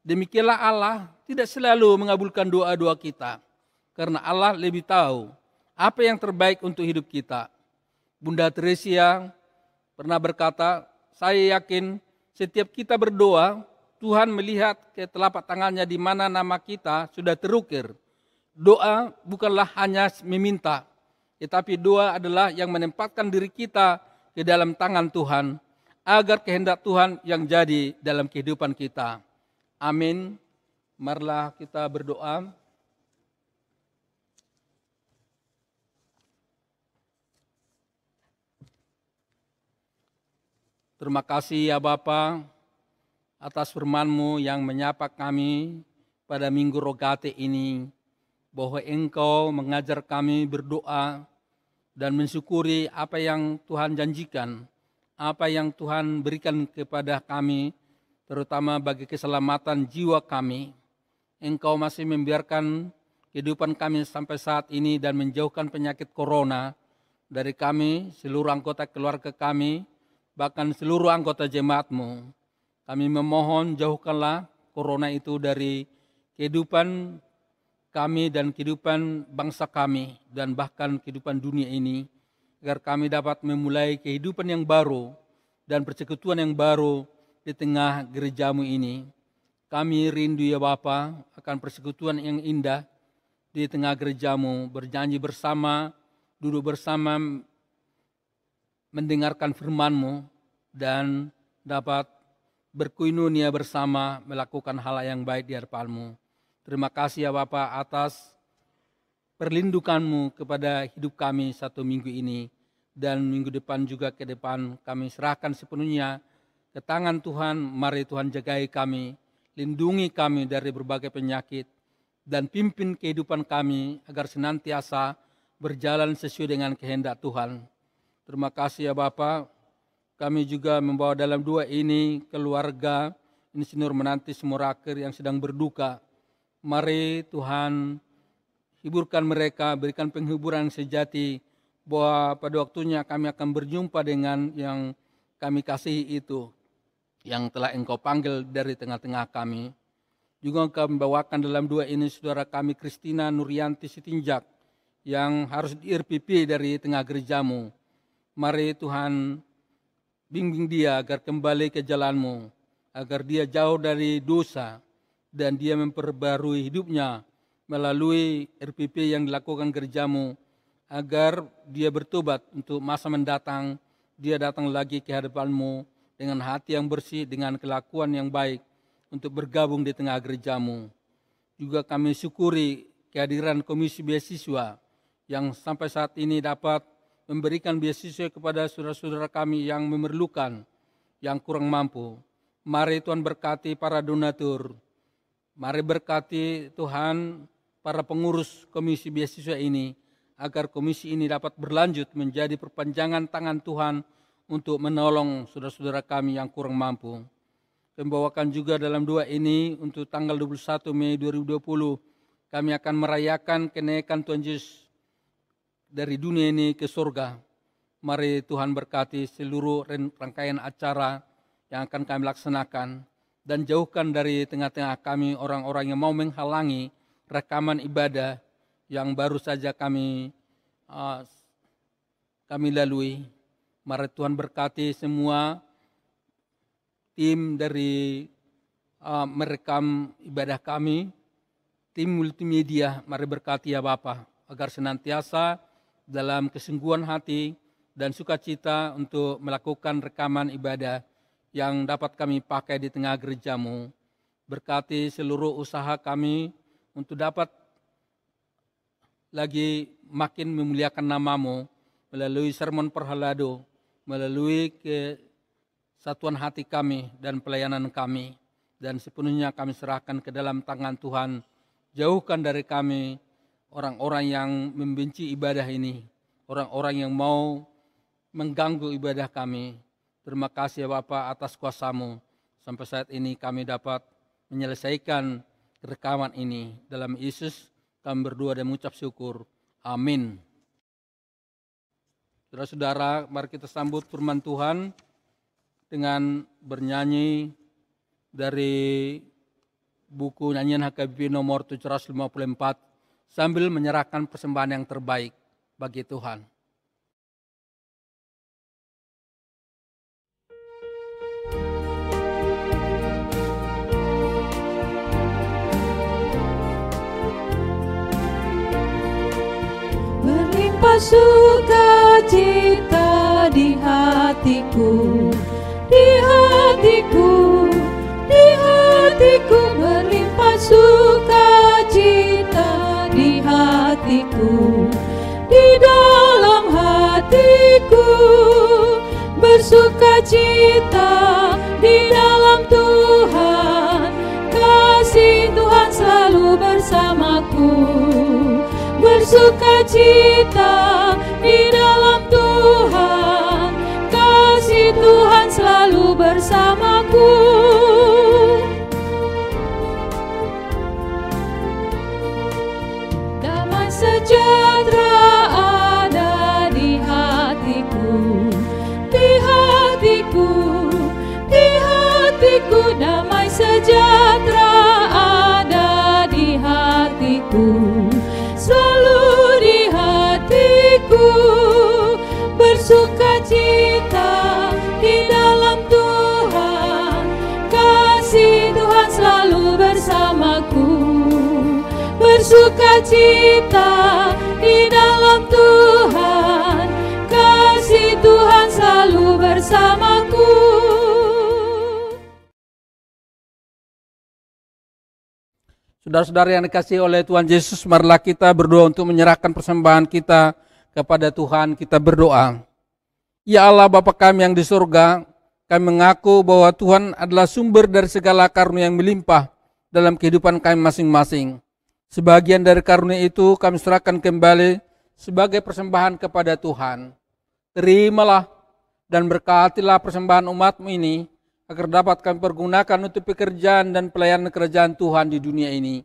Demikianlah Allah tidak selalu mengabulkan doa-doa kita, karena Allah lebih tahu apa yang terbaik untuk hidup kita. Bunda Teresia pernah berkata, saya yakin setiap kita berdoa, Tuhan melihat ke telapak tangannya di mana nama kita sudah terukir. Doa bukanlah hanya meminta, tetapi doa adalah yang menempatkan diri kita ke dalam tangan Tuhan, agar kehendak Tuhan yang jadi dalam kehidupan kita. Amin. Marilah kita berdoa. Terima kasih ya Bapa atas firman-Mu yang menyapa kami pada Minggu Rogate ini, bahwa Engkau mengajar kami berdoa dan mensyukuri apa yang Tuhan janjikan, apa yang Tuhan berikan kepada kami, terutama bagi keselamatan jiwa kami. Engkau masih membiarkan kehidupan kami sampai saat ini dan menjauhkan penyakit corona dari kami, seluruh anggota keluarga kami, bahkan seluruh anggota jemaat-Mu. Kami memohon jauhkanlah corona itu dari kehidupan kami dan kehidupan bangsa kami dan bahkan kehidupan dunia ini, agar kami dapat memulai kehidupan yang baru dan persekutuan yang baru di tengah gereja-Mu ini. Kami rindu ya Bapa akan persekutuan yang indah di tengah gereja-Mu, berjanji bersama, duduk bersama, mendengarkan firman-Mu, dan dapat berkoinonia bersama, melakukan hal yang baik di hadapan-Mu. Terima kasih ya Bapa atas perlindungan-Mu kepada hidup kami satu minggu ini, dan minggu depan juga ke depan kami serahkan sepenuhnya ke tangan Tuhan. Mari Tuhan jagai kami, lindungi kami dari berbagai penyakit, dan pimpin kehidupan kami agar senantiasa berjalan sesuai dengan kehendak Tuhan. Terima kasih ya Bapa. Kami juga membawa dalam doa ini keluarga Insinyur Menanti Simoraker yang sedang berduka. Mari Tuhan hiburkan mereka, berikan penghiburan sejati, bahwa pada waktunya kami akan berjumpa dengan yang kami kasihi itu, yang telah Engkau panggil dari tengah-tengah kami. Juga kami bawakan dalam doa ini saudara kami Kristina Nurianti Sitinjak, yang harus di-RPP dari tengah gereja-Mu. Mari Tuhan bimbing dia agar kembali ke jalan-Mu, agar dia jauh dari dosa, dan dia memperbarui hidupnya melalui RPP yang dilakukan gereja-Mu, agar dia bertobat untuk masa mendatang, dia datang lagi ke hadapan-Mu dengan hati yang bersih, dengan kelakuan yang baik, untuk bergabung di tengah gerejamu. Juga kami syukuri kehadiran Komisi Beasiswa yang sampai saat ini dapat memberikan beasiswa kepada saudara-saudara kami yang memerlukan, yang kurang mampu. Mari Tuhan berkati para donatur. Mari berkati Tuhan para pengurus Komisi Beasiswa ini, agar komisi ini dapat berlanjut menjadi perpanjangan tangan Tuhan untuk menolong saudara-saudara kami yang kurang mampu. Membawakan juga dalam doa ini untuk tanggal 21 Mei 2020, kami akan merayakan kenaikan Tuhan Yesus dari dunia ini ke surga. Mari Tuhan berkati seluruh rangkaian acara yang akan kami laksanakan, dan jauhkan dari tengah-tengah kami orang-orang yang mau menghalangi rekaman ibadah yang baru saja kami lalui. Mari Tuhan berkati semua tim dari merekam ibadah kami, tim multimedia. Mari berkati ya Bapa, agar senantiasa dalam kesungguhan hati dan sukacita untuk melakukan rekaman ibadah yang dapat kami pakai di tengah gerejamu. Berkati seluruh usaha kami untuk dapat lagi makin memuliakan namamu melalui sermon perhalado, melalui kesatuan hati kami dan pelayanan kami, dan sepenuhnya kami serahkan ke dalam tangan Tuhan. Jauhkan dari kami orang-orang yang membenci ibadah ini, orang-orang yang mau mengganggu ibadah kami. Terima kasih ya Bapa atas kuasa-Mu. Sampai saat ini kami dapat menyelesaikan rekaman ini. Dalam Yesus kami berdoa dan mengucap syukur. Amin. Saudara-saudara, mari kita sambut firman Tuhan dengan bernyanyi dari buku nyanyian HKBP nomor 754 sambil menyerahkan persembahan yang terbaik bagi Tuhan. Sukacita di hatiku, di hatiku, di hatiku, berlimpah sukacita di hatiku, di dalam hatiku, bersukacita di dalam Tuhan, kasih Tuhan selalu bersamaku. Bersukacita di dalam Tuhan, kasih Tuhan selalu bersamaku. Damai sejahtera ada di hatiku, di hatiku, di hatiku. Damai sejahtera ada di hatiku, selalu di hatiku. Bersukacita di dalam Tuhan, kasih Tuhan selalu bersamaku. Bersukacita di dalam Tuhan, kasih Tuhan selalu bersamaku. Saudara-saudara yang dikasihi oleh Tuhan Yesus, marilah kita berdoa untuk menyerahkan persembahan kita kepada Tuhan. Kita berdoa. Ya Allah Bapa kami yang di surga, kami mengaku bahwa Tuhan adalah sumber dari segala karunia yang melimpah dalam kehidupan kami masing-masing. Sebagian dari karunia itu kami serahkan kembali sebagai persembahan kepada Tuhan. Terimalah dan berkatilah persembahan umat-Mu ini, agar dapat kami pergunakan untuk pekerjaan dan pelayanan kerajaan Tuhan di dunia ini.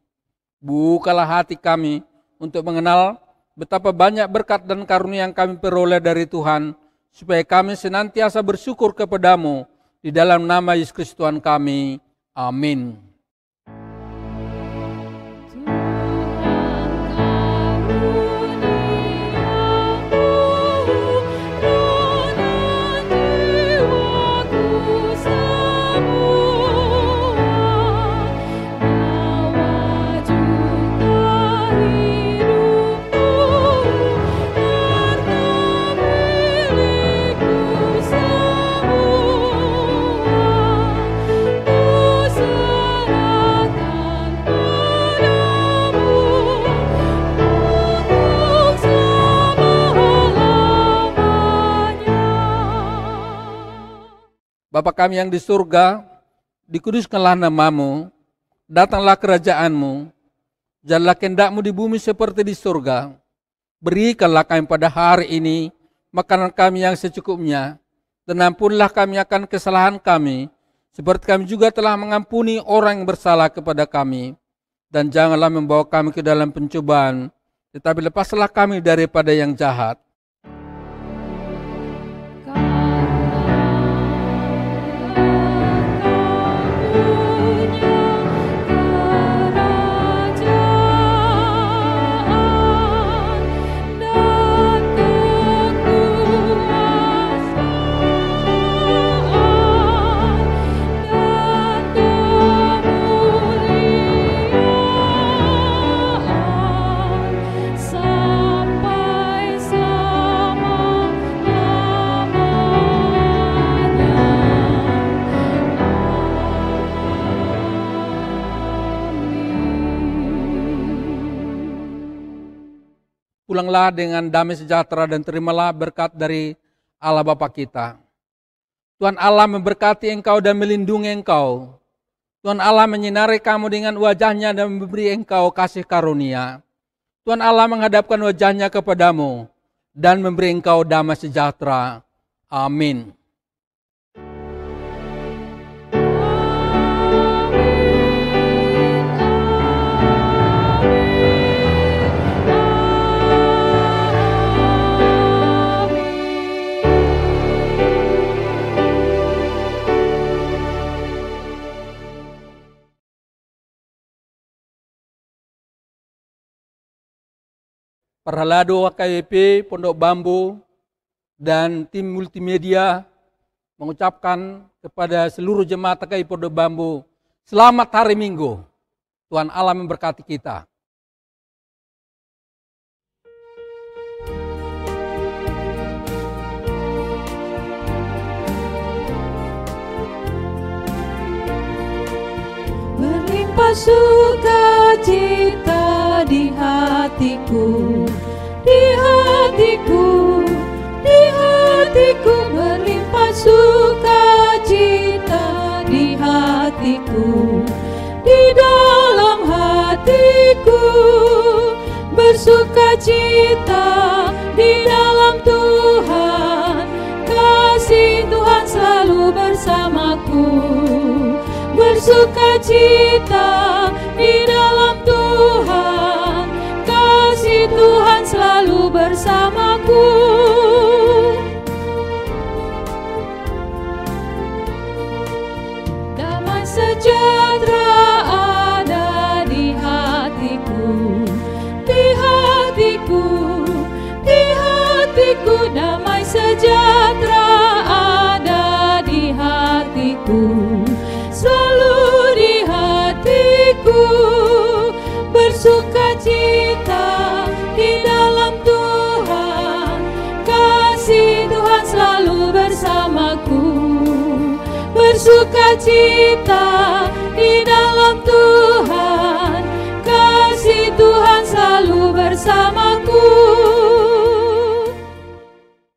Bukalah hati kami untuk mengenal betapa banyak berkat dan karunia yang kami peroleh dari Tuhan, supaya kami senantiasa bersyukur kepada-Mu di dalam nama Yesus Kristus Tuhan kami. Amin. Bapa kami yang di surga, dikuduskanlah nama-Mu, datanglah kerajaan-Mu, jadilah kehendak-Mu di bumi seperti di surga. Berikanlah kami pada hari ini makanan kami yang secukupnya, dan ampunilah kami akan kesalahan kami, seperti kami juga telah mengampuni orang yang bersalah kepada kami. Dan janganlah membawa kami ke dalam pencobaan, tetapi lepaslah kami daripada yang jahat. Pulanglah dengan damai sejahtera dan terimalah berkat dari Allah Bapa kita. Tuhan Allah memberkati engkau dan melindungi engkau. Tuhan Allah menyinari kamu dengan wajahnya dan memberi engkau kasih karunia. Tuhan Allah menghadapkan wajahnya kepadamu dan memberi engkau damai sejahtera. Amin. Para lado KWP Pondok Bambu dan tim multimedia mengucapkan kepada seluruh jemaat KWP Pondok Bambu, selamat hari Minggu. Tuhan Allah memberkati kita. Berlimpah sukacita di hatiku, di hatiku, di hatiku, berlimpah sukacita di hatiku, di dalam hatiku, bersukacita di dalam Tuhan, kasih Tuhan selalu bersamaku, bersukacita di dalam Tuhan, kasih Tuhan selalu bersamaku. Damai sejahtera ada di hatiku, di hatiku, di hatiku, damai sejahtera ada di hatiku, selalu di hatiku, bersukacita di dalam Tuhan, kasih Tuhan selalu bersamaku, bersukacita di dalam Tuhan, kasih Tuhan selalu bersamaku.